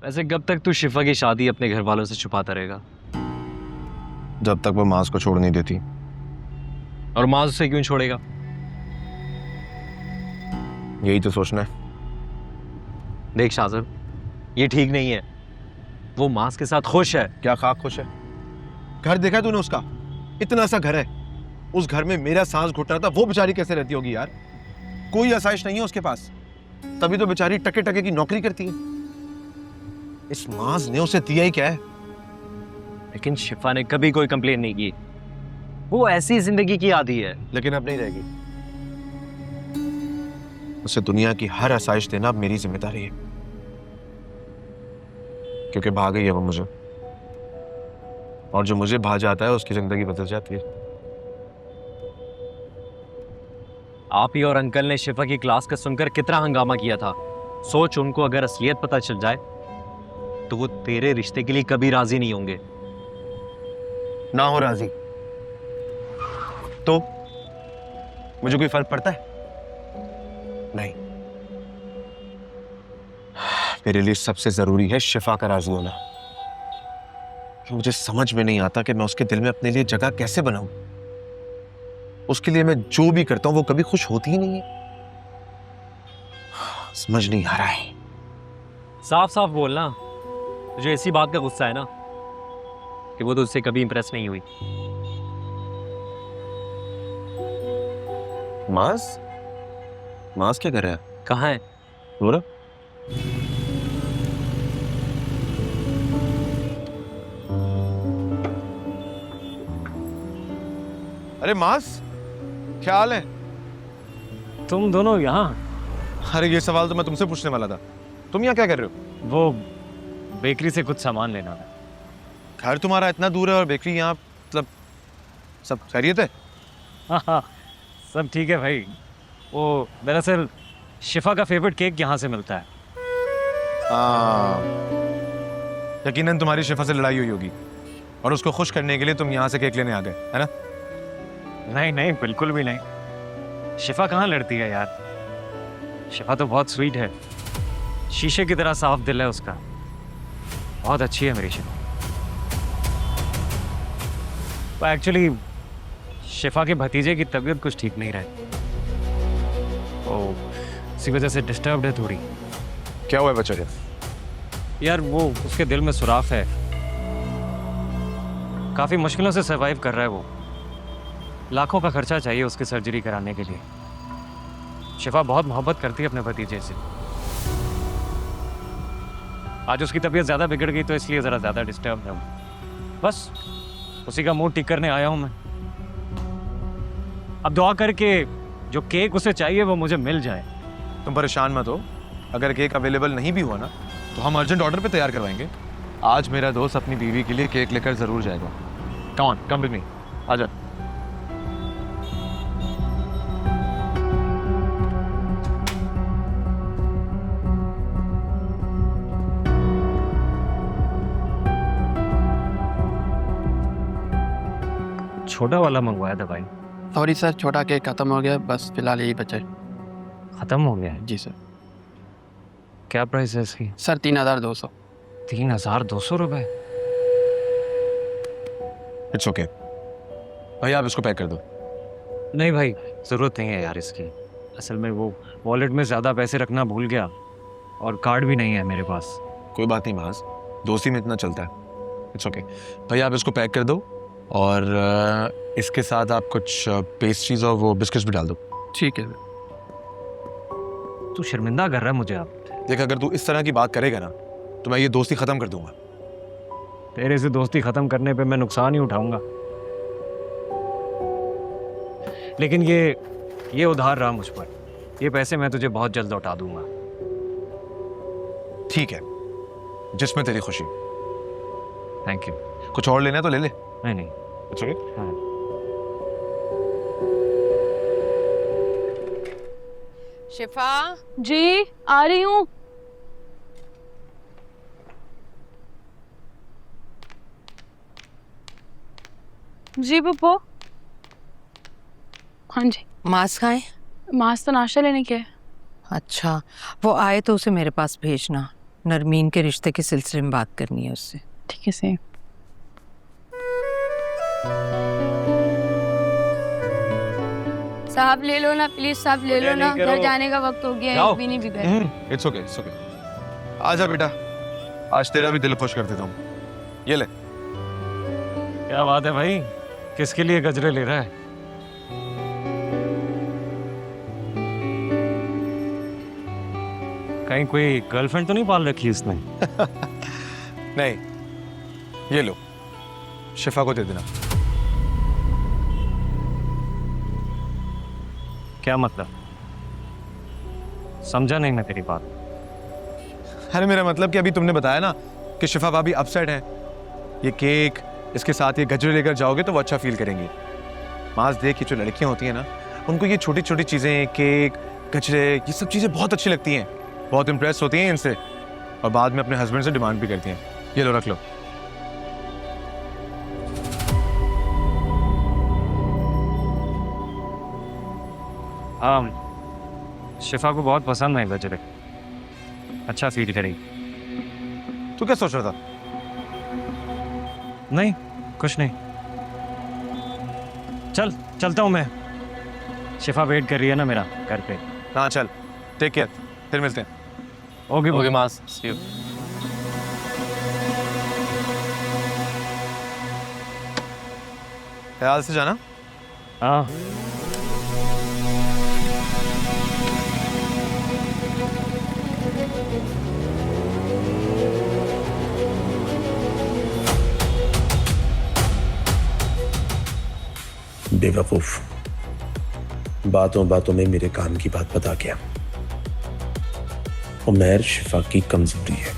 वैसे कब तक तू शिफा की शादी अपने घर वालों से छुपाता रहेगा? जब तक वो मांस को छोड़ नहीं देती। और माँ उसे क्यों छोड़ेगा? यही तो सोचना है। देख शाहज़ब, ये ठीक नहीं है। वो मांस के साथ खुश है। क्या खाक खुश है? घर देखा है तूने उसका? इतना सा घर है, उस घर में मेरा सांस घुट रहा था, वो बेचारी कैसे रहती होगी यार? कोई आसाइश नहीं है उसके पास, तभी तो बेचारी टके टके की नौकरी करती है। इस मांस ने उसे दिया ही क्या है? लेकिन शिफा ने कभी कोई कंप्लेन नहीं की। वो ऐसी जिंदगी की आदी है। लेकिन अब नहीं रहेगी। उसे दुनिया की हर आसाइश देना अब मेरी जिम्मेदारी है, क्योंकि भाग गई है वो मुझे, और जो मुझे भा जाता है उसकी जिंदगी बदल जाती है। आप ही और अंकल ने शिफा की क्लास का सुनकर कितना हंगामा किया था। सोच, उनको अगर असलियत पता चल जाए तो वो तेरे रिश्ते के लिए कभी राजी नहीं होंगे। ना हो राजी तो मुझे कोई फर्क पड़ता है? नहीं। मेरे लिए सबसे जरूरी है शिफा का राजी होना। मुझे समझ में नहीं आता कि मैं उसके दिल में अपने लिए जगह कैसे बनाऊं। उसके लिए मैं जो भी करता हूं वो कभी खुश होती ही नहीं है। समझ नहीं आ रहा है। साफ साफ बोलना, तुझे इसी बात का गुस्सा है ना कि वो तो उससे कभी इंप्रेस नहीं हुई। मास मास क्या कर रहा है? कहाँ है? हो रहा? अरे मास, क्या हाल है? तुम दोनों यहाँ? अरे ये सवाल तो मैं तुमसे पूछने वाला था। तुम यहाँ क्या कर रहे हो? वो बेकरी से कुछ सामान लेना है। घर तुम्हारा इतना दूर है और बेकरी यहाँ, मतलब सब खैरियत है? हाँ, सब ठीक है भाई। वो दरअसल शिफा का फेवरेट केक यहाँ से मिलता है। यकीनन तुम्हारी शिफा से लड़ाई हुई होगी और उसको खुश करने के लिए तुम यहाँ से केक लेने आ गए, है ना? नहीं नहीं, बिल्कुल भी नहीं। शिफा कहाँ लड़ती है यार। शिफा तो बहुत स्वीट है, शीशे की तरह साफ दिल है उसका। बहुत अच्छी है मेरी शिफा। तो एक्चुअली शिफा के भतीजे की तबीयत कुछ ठीक नहीं रही, तो इसी वजह से डिस्टर्ब्ड है थोड़ी। क्या हुआ है बच्चे को? यार वो उसके दिल में सुराख है, काफी मुश्किलों से सरवाइव कर रहा है वो। लाखों का खर्चा चाहिए उसकी सर्जरी कराने के लिए। शिफा बहुत मोहब्बत करती है अपने भतीजे से। आज उसकी तबीयत ज्यादा बिगड़ गई तो इसलिए जरा ज्यादा डिस्टर्ब है वो। बस उसी का मूड ठीक करने आया हूं मैं। अब दुआ करके जो केक उसे चाहिए वो मुझे मिल जाए। तुम परेशान मत हो, अगर केक अवेलेबल नहीं भी हुआ ना तो हम अर्जेंट ऑर्डर पे तैयार करवाएंगे। आज मेरा दोस्त अपनी बीवी के लिए केक लेकर जरूर जाएगा। कम विद मी, आजा। छोटा वाला मंगवाया था भाई। सॉरी सर, छोटा केक खत्म हो गया, बस फिलहाल यही बचा है। खत्म हो गया है? जी सर। क्या प्राइस है इसकी? सर 3200। 3200 रुपए? इट्स ओके भाई, आप इसको पैक कर दो। नहीं भाई, जरूरत नहीं है यार इसकी। असल में वो वॉलेट में ज्यादा पैसे रखना भूल गया और कार्ड भी नहीं है मेरे पास। कोई बात नहीं माज, दोस्ती में इतना चलता है। इट्स ओके भाई, आप इसको पैक कर दो और इसके साथ आप कुछ पेस्ट्रीज और वो बिस्किट्स भी डाल दो। ठीक है। तू शर्मिंदा कर रहा है मुझे अब। देख, अगर तू इस तरह की बात करेगा ना तो मैं ये दोस्ती खत्म कर दूंगा। तेरे से दोस्ती खत्म करने पे मैं नुकसान ही उठाऊंगा, लेकिन ये उधार रहा मुझ पर। ये पैसे मैं तुझे बहुत जल्द लौटा दूंगा। ठीक है, जिसमें तेरी खुशी। Thank you. कुछ और लेना है तो ले ले। नहीं नहीं। It's okay. हाँ। शिफा, जी आ रही हूँ। जी पप्पू। हाँ जी। मांस खाएं? मांस तो नाश्ता लेने के है। अच्छा, वो आए तो उसे मेरे पास भेजना। नरमीन के रिश्ते के सिलसिले में बात करनी है उससे। ठीक है से साहब ले लो ना प्लीज, साहब ले लो ना, घर जाने का वक्त हो गया है, जाओ। एक भी नहीं बिगड़ा। It's okay, it's okay. आजा बेटा, आज तेरा भी दिल खुश कर देता हूँ। ये ले। क्या बात है भाई, किसके लिए गजरे ले रहा है? कहीं कोई गर्लफ्रेंड तो नहीं पाल रखी इसने? नहीं, ये लो, शिफा को दे देना। क्या मतलब? समझा नहीं मैं तेरी बात। अरे मेरा मतलब कि अभी तुमने बताया ना कि शिफा भाभी अपसेट है, ये केक इसके साथ ये गजरे लेकर जाओगे तो वो अच्छा फील करेंगी। माज देख, ये जो लड़कियां होती हैं ना, उनको ये छोटी छोटी चीजें, केक, गजरे, ये सब चीजें बहुत अच्छी लगती हैं, बहुत इंप्रेस होती हैं इनसे, और बाद में अपने हस्बैंड से डिमांड भी करती हैं। ये लो, रख लो। हाँ, शिफा को बहुत पसंद है गजरे, अच्छा फील करेगी। तू क्या सोच रहा था? नहीं, कुछ नहीं। चलता हूँ मैं, शिफा वेट कर रही है ना मेरा घर पे। हाँ चल, टेक केयर, फिर मिलते हैं। ओके ओके मास, सी यू। ख्याल से जाना। हाँ। बेवकूफ, बातों बातों में मेरे काम की बात बता गया। उमैर शिफा की कमजोरी है।